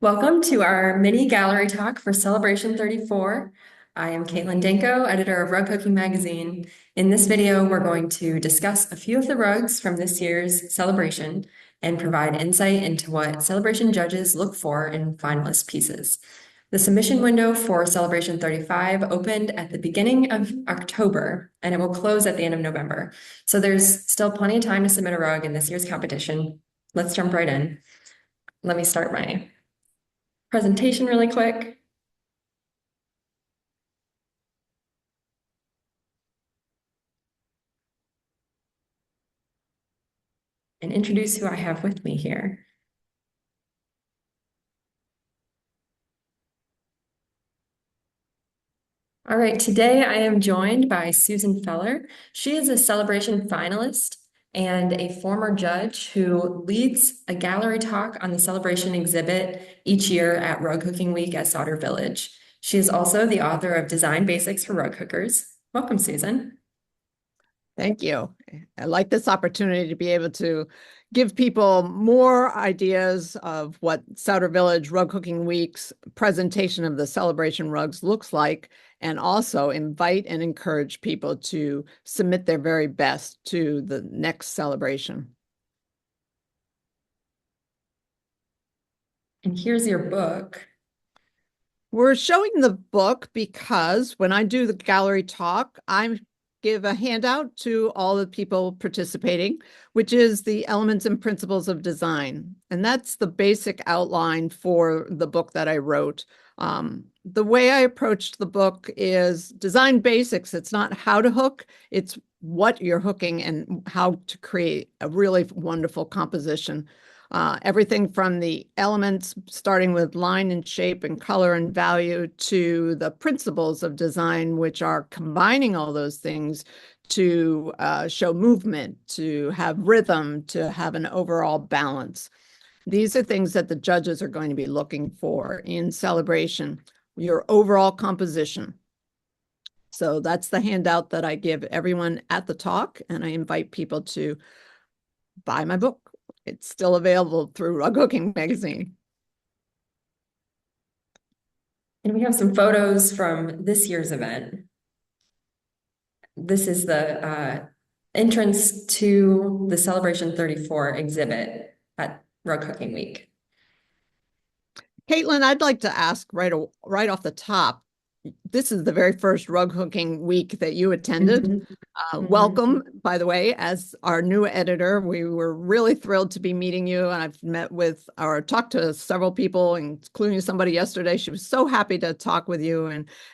Welcome to our mini gallery talk for Celebration 34. I am Katlyne Danko, editor of Rug Cooking Magazine. In this video, we're going to discuss a few of the rugs from this year's celebration and provide insight into what celebration judges look for in finalist pieces. The submission window for Celebration 35 opened at the beginning of October, and it will close at the end of November. So there's still plenty of time to submit a rug in this year's competition. Let's jump right in. Let me start my presentation really quick. And introduce who I have with me here. All right, today I am joined by Susan Feller. She is a celebration finalist and a former judge who leads a gallery talk on the celebration exhibit each year at Rug Cooking Week at Sauter Village. She is also the author of Design Basics for Rug Cookers. Welcome, Susan. Thank you. I like this opportunity to be able to give people more ideas of what Sauter Village Rug Cooking Week's presentation of the celebration rugs looks like, and also invite and encourage people to submit their very best to the next celebration. And here's your book. We're showing the book because when I do the gallery talk, I give a handout to all the people participating, which is the Elements and Principles of Design. And that's the basic outline for the book that I wrote. The way I approached the book is design basics. It's not how to hook, it's what you're hooking and how to create a really wonderful composition. Everything from the elements, starting with line and shape and color and value, to the principles of design, which are combining all those things to show movement, to have rhythm, to have an overall balance. These are things that the judges are going to be looking for in celebration, your overall composition. So that's the handout that I give everyone at the talk, and I invite people to buy my book. It's still available through Rug Cooking Magazine. And we have some photos from this year's event. This is the entrance to the Celebration 34 exhibit at Rug Cooking Week. Katlyne, I'd like to ask right off the top, this is the very first Rug Cooking Week that you attended. Welcome, by the way, as our new editor. We were really thrilled to be meeting you, and I've met with or talked to several people, including somebody yesterday. She was so happy to talk with you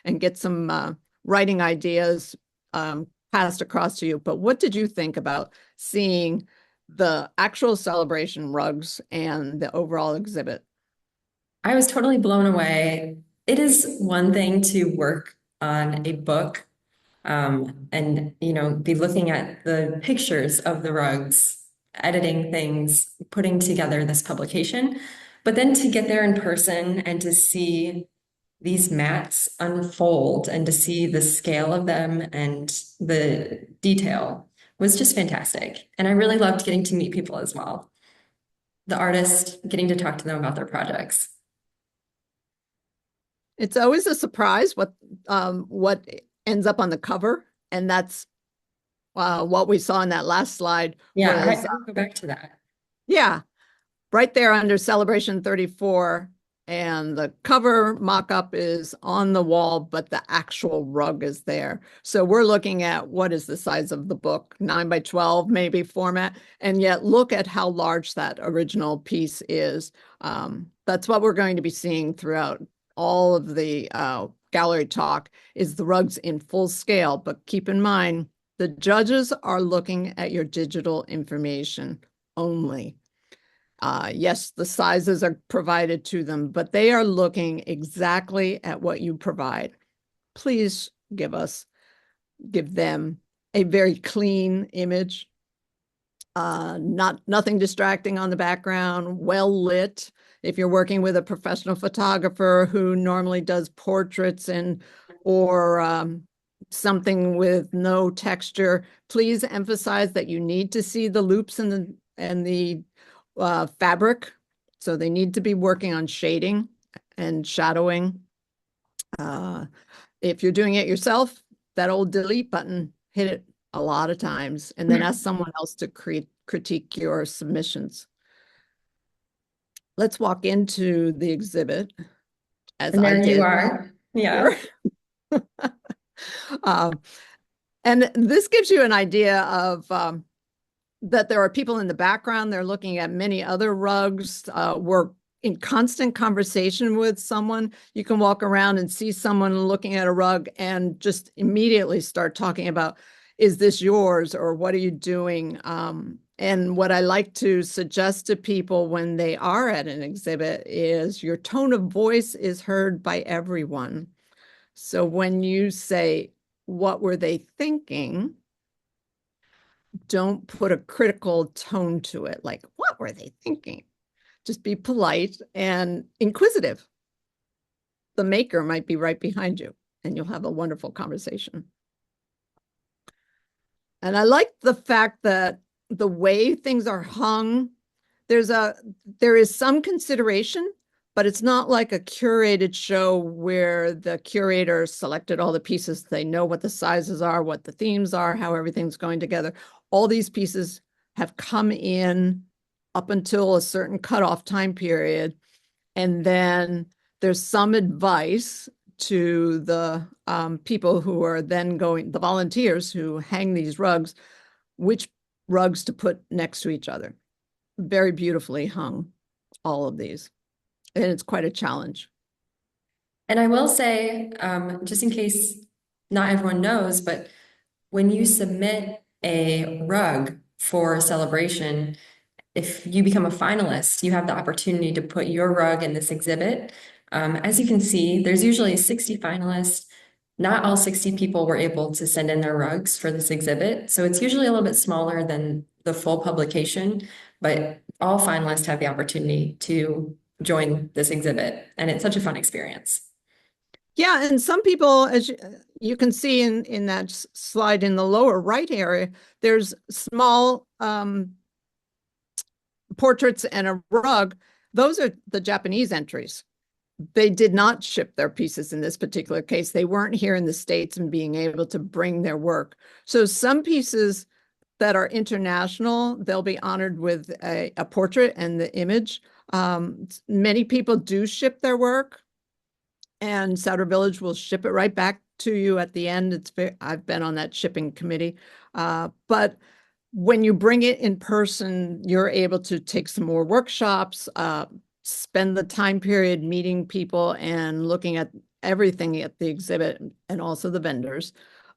and get some writing ideas passed across to you. But what did you think about seeing the actual celebration rugs and the overall exhibit? I was totally blown away. It is one thing to work on a book and be looking at the pictures of the rugs, editing things, putting together this publication, but then to get there in person and to see these mats unfold and to see the scale of them and the detail was just fantastic. And I really loved getting to meet people as well. The artists, getting to talk to them about their projects. It's always a surprise what ends up on the cover, and that's what we saw in that last slide. Yeah, I'll go back to that. Yeah, right there under Celebration 34, and the cover mock-up is on the wall, but the actual rug is there. So we're looking at what is the size of the book, 9 by 12 maybe format, and yet look at how large that original piece is. That's what we're going to be seeing throughout all of the gallery talk, is the rugs in full scale. But keep in mind, the judges are looking at your digital information only. Yes, the sizes are provided to them, but they are looking exactly at what you provide. Please give them a very clean image, nothing distracting on the background, well lit. If you're working with a professional photographer who normally does portraits or something with no texture, please emphasize that you need to see the loops and the fabric So they need to be working on shading and shadowing. If you're doing it yourself, that old delete button, hit it a lot of times, and then ask someone else to critique your submissions. Let's walk into the exhibit, as And I there you did are. Yeah. here. Um, and this gives you an idea of that there are people in the background. They're looking at many other rugs. We're in constant conversation with someone. You can walk around and see someone looking at a rug and just immediately start talking about, is this yours, or what are you doing? And what I like to suggest to people when they are at an exhibit is your tone of voice is heard by everyone. So when you say, what were they thinking? Don't put a critical tone to it, like, what were they thinking? Just be polite and inquisitive. The maker might be right behind you, and you'll have a wonderful conversation. And I like the fact that the way things are hung, there is some consideration, but it's not like a curated show where the curator selected all the pieces. They know what the sizes are, what the themes are, how everything's going together. All these pieces have come in up until a certain cutoff time period. And then there's some advice to the people who are then going, the volunteers who hang these rugs, which rugs to put next to each other. Very beautifully hung, all of these. And it's quite a challenge. And I will say, just in case not everyone knows, but when you submit a rug for a celebration, if you become a finalist, you have the opportunity to put your rug in this exhibit. As you can see, there's usually 60 finalists. Not all 60 people were able to send in their rugs for this exhibit. So it's usually a little bit smaller than the full publication, but all finalists have the opportunity to join this exhibit. And it's such a fun experience. Yeah, and some people, as you can see in that slide in the lower right area, there's small portraits and a rug. Those are the Japanese entries. They did not ship their pieces in this particular case. They weren't here in the States and being able to bring their work. So some pieces that are international, they'll be honored with a portrait and the image. Many people do ship their work, and Souter Village will ship it right back to you at the end. I've been on that shipping committee. But when you bring it in person, you're able to take some more workshops, spend the time period meeting people and looking at everything at the exhibit and also the vendors,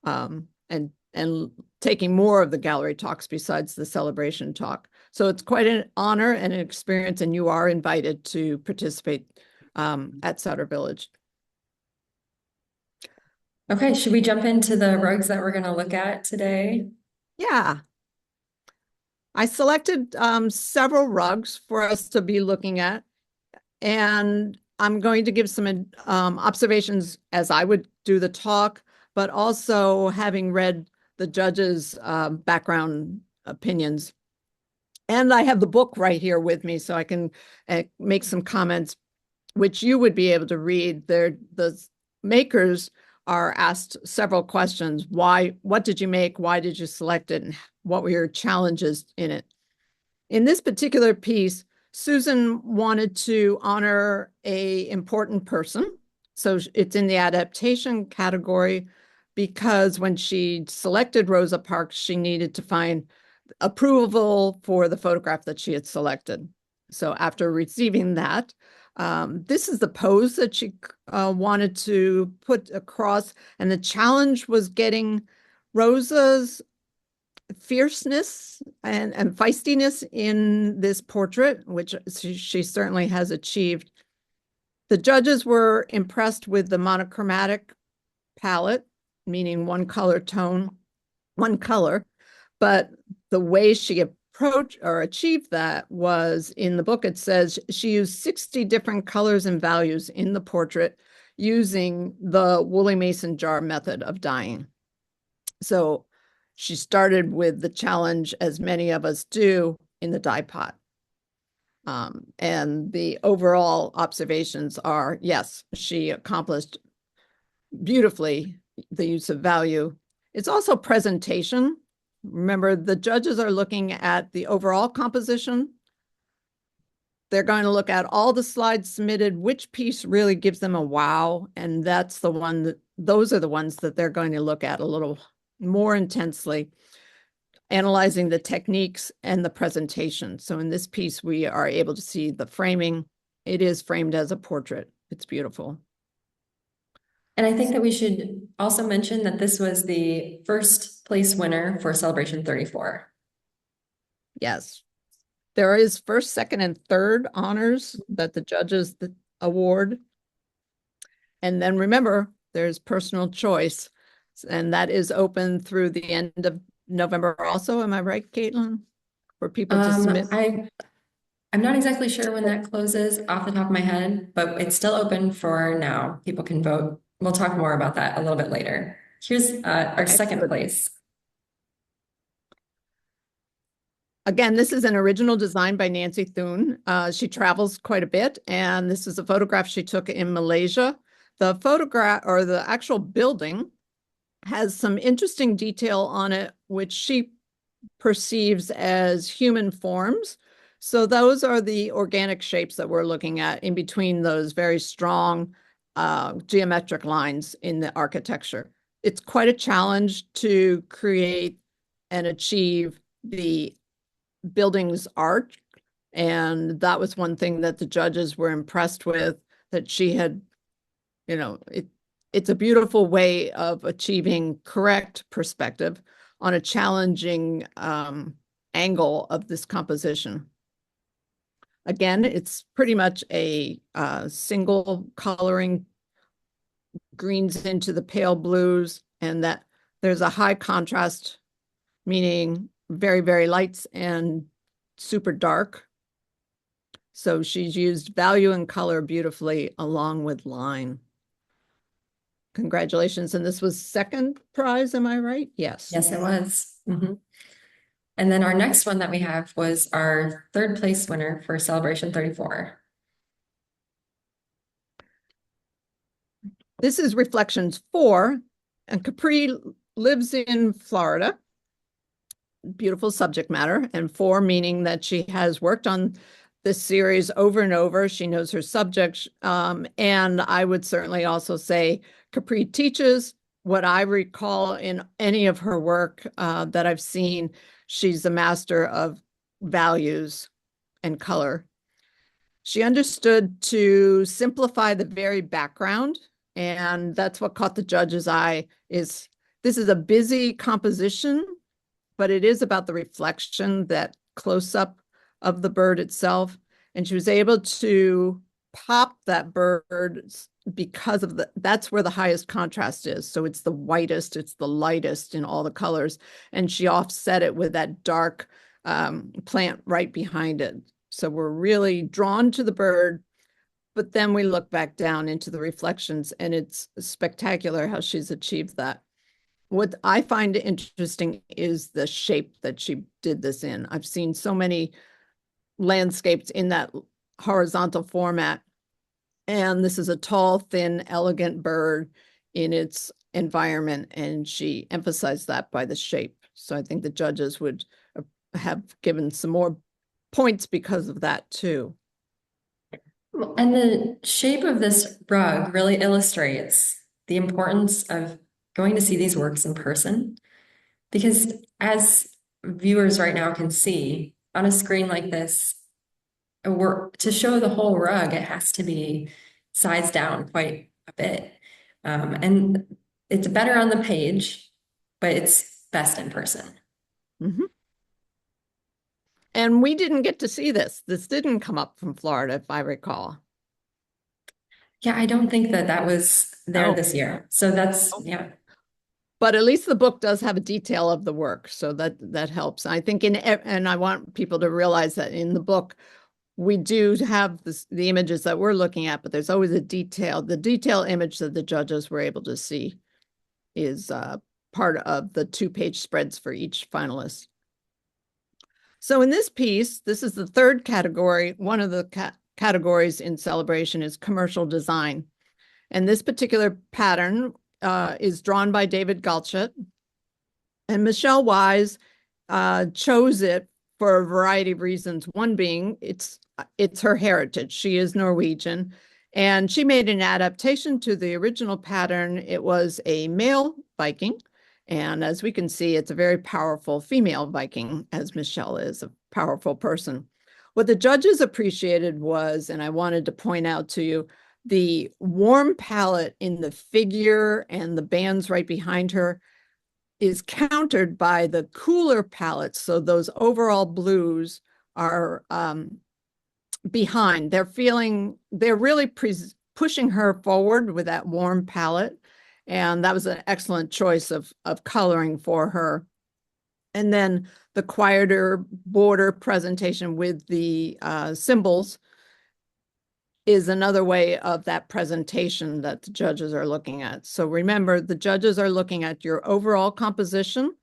and taking more of the gallery talks besides the celebration talk. So it's quite an honor and an experience, and you are invited to participate at Souter Village. Okay, should we jump into the rugs that we're going to look at today? Yeah. I selected several rugs for us to be looking at, and I'm going to give some observations as I would do the talk, but also having read the judges' background opinions. And I have the book right here with me, so I can make some comments, which you would be able to read. The makers are asked several questions. Why? What did you make? Why did you select it? And what were your challenges in it? In this particular piece, Susan wanted to honor an important person. So it's in the adaptation category because when she selected Rosa Parks, she needed to find approval for the photograph that she had selected. So after receiving that, this is the pose that she wanted to put across. And the challenge was getting Rosa's fierceness and feistiness in this portrait, which she certainly has achieved. The judges were impressed with the monochromatic palette, meaning one color tone, one color, but the way she approached or achieved that was in the book. It says she used 60 different colors and values in the portrait using the woolly mason jar method of dyeing. So she started with the challenge, as many of us do, in the dye pot. And the overall observations are, yes, she accomplished beautifully the use of value. It's also presentation. Remember, the judges are looking at the overall composition. They're going to look at all the slides submitted, which piece really gives them a wow. And that's the one that, those are the ones that they're going to look at a little more intensely, analyzing the techniques and the presentation. So in this piece, we are able to see the framing. It is framed as a portrait. It's beautiful. And I think that we should also mention that this was the first place winner for Celebration 34. Yes. There is first, second, and third honors that the judges award. And then remember, there's personal choice, and that is open through the end of November also. Am I right, Caitlin? For people to submit? I'm not exactly sure when that closes off the top of my head, but it's still open for now. People can vote. We'll talk more about that a little bit later. Here's our second place. Again, this is an original design by Nancy Thune. She travels quite a bit, and this is a photograph she took in Malaysia. The photograph, or the actual building, has some interesting detail on it, which she perceives as human forms. So those are the organic shapes that we're looking at in between those very strong geometric lines in the architecture. It's quite a challenge to create and achieve the building's art. And that was one thing that the judges were impressed with, that she had, it's a beautiful way of achieving correct perspective on a challenging angle of this composition. Again, it's pretty much a single coloring, greens into the pale blues, and that there's a high contrast, meaning very, very lights and super dark. So she's used value and color beautifully along with line. Congratulations. And this was second prize, am I right? Yes. Yes, it was. And then our next one that we have was our third place winner for Celebration 34. This is Reflections 4, and Capri lives in Florida. Beautiful subject matter, and 4 meaning that she has worked on this series over and over. She knows her subject, and I would certainly also say Capri teaches what I recall in any of her work that I've seen. She's a master of values and color. She understood to simplify the very background, and that's what caught the judge's eye. This is a busy composition, but it is about the reflection, that close-up of the bird itself. And she was able to pop that bird because of that's where the highest contrast is. So it's the whitest, it's the lightest in all the colors. And she offset it with that dark plant right behind it. So we're really drawn to the bird, but then we look back down into the reflections, and it's spectacular how she's achieved that. What I find interesting is the shape that she did this in. I've seen so many landscapes in that horizontal format, and this is a tall, thin, elegant bird in its environment, and she emphasized that by the shape. So I think the judges would have given some more points because of that too. And the shape of this rug really illustrates the importance of going to see these works in person. Because as viewers right now can see, on a screen like this, to show the whole rug, it has to be sized down quite a bit. And it's better on the page, but it's best in person. And we didn't get to see this. This didn't come up from Florida, if I recall. Yeah, I don't think that was there this year. So that's, yeah. But at least the book does have a detail of the work, so that helps. I think and I want people to realize that in the book, we do have the images that we're looking at, but there's always the detail image that the judges were able to see is part of the 2-page spreads for each finalist. So in this piece, this is the third category. One of the categories in celebration is commercial design. And this particular pattern is drawn by David Galchut. And Michelle Wise chose it for a variety of reasons. One being it's her heritage. She is Norwegian. And she made an adaptation to the original pattern. It was a male Viking. And as we can see, it's a very powerful female Viking, as Michelle is a powerful person. What the judges appreciated was, and I wanted to point out to you, the warm palette in the figure and the bands right behind her is countered by the cooler palettes. So those overall blues are behind. They're really pushing her forward with that warm palette. And that was an excellent choice of coloring for her. And then the quieter border presentation with the symbols is another way of that presentation that the judges are looking at. So remember, the judges are looking at your overall composition.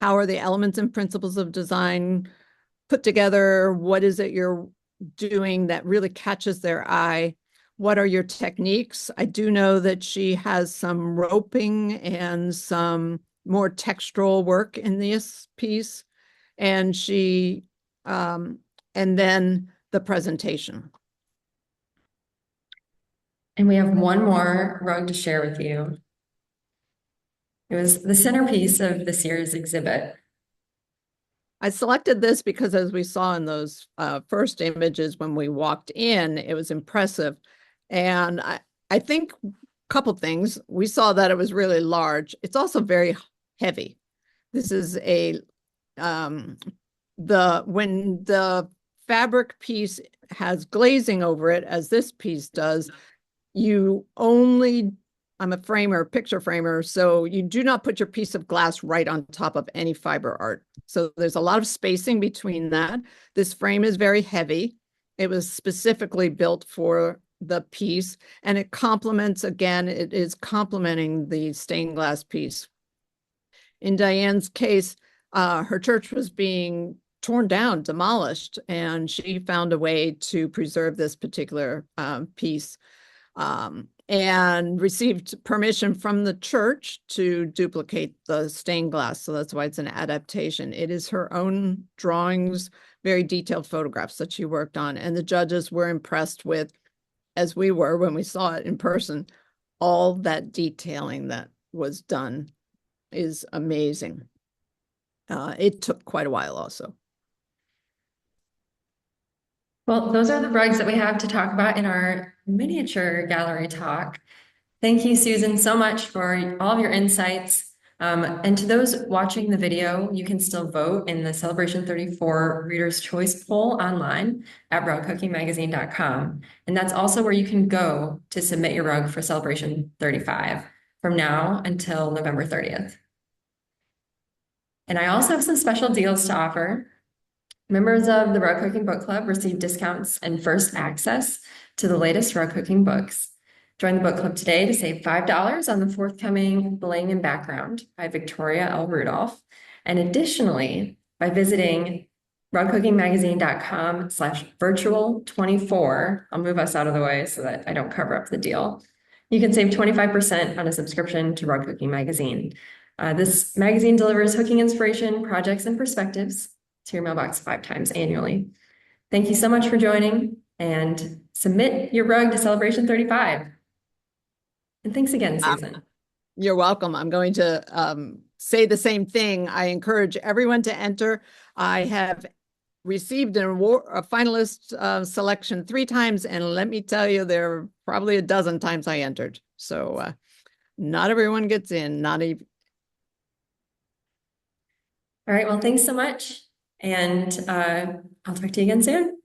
How are the elements and principles of design put together? What is it you're doing that really catches their eye? What are your techniques? I do know that she has some roping and some more textural work in this piece. And and then the presentation. And we have one more rug to share with you. It was the centerpiece of this year's exhibit. I selected this because, as we saw in those first images when we walked in, it was impressive. And I think a couple things. We saw that it was really large. It's also very heavy. This is when the fabric piece has glazing over it, as this piece does, I'm a picture framer, so you do not put your piece of glass right on top of any fiber art. So there's a lot of spacing between that. This frame is very heavy. It was specifically built for the piece, and it is complementing the stained glass piece. In Diane's case, her church was being torn down, demolished, and she found a way to preserve this particular piece. And received permission from the church to duplicate the stained glass. So that's why it's an adaptation. It is her own drawings, very detailed photographs that she worked on. And the judges were impressed with, as we were when we saw it in person, all that detailing that was done is amazing. It took quite a while also. Well, those are the rugs that we have to talk about in our miniature gallery talk. Thank you, Susan, so much for all of your insights. And to those watching the video, you can still vote in the Celebration 34 Reader's Choice poll online at rughookingmagazine.com. And that's also where you can go to submit your rug for Celebration 35 from now until November 30th. And I also have some special deals to offer. Members of the Rug Hooking Book Club receive discounts and first access to the latest rug hooking books. Join the book club today to save $5 on the forthcoming Bling and Background by Victoria L. Rudolph. And additionally, by visiting rughookingmagazine.com/virtual24, I'll move us out of the way so that I don't cover up the deal. You can save 25% on a subscription to Rug Hooking Magazine. This magazine delivers hooking inspiration, projects, and perspectives to your mailbox 5 times annually. Thank you so much for joining, and submit your rug to Celebration 35. And thanks again, Susan. You're welcome. I'm going to say the same thing. I encourage everyone to enter. I have received a finalist selection 3 times, and let me tell you, there are probably a dozen times I entered. So not everyone gets in, not even. All right, well, thanks so much. And I'll talk to you again soon.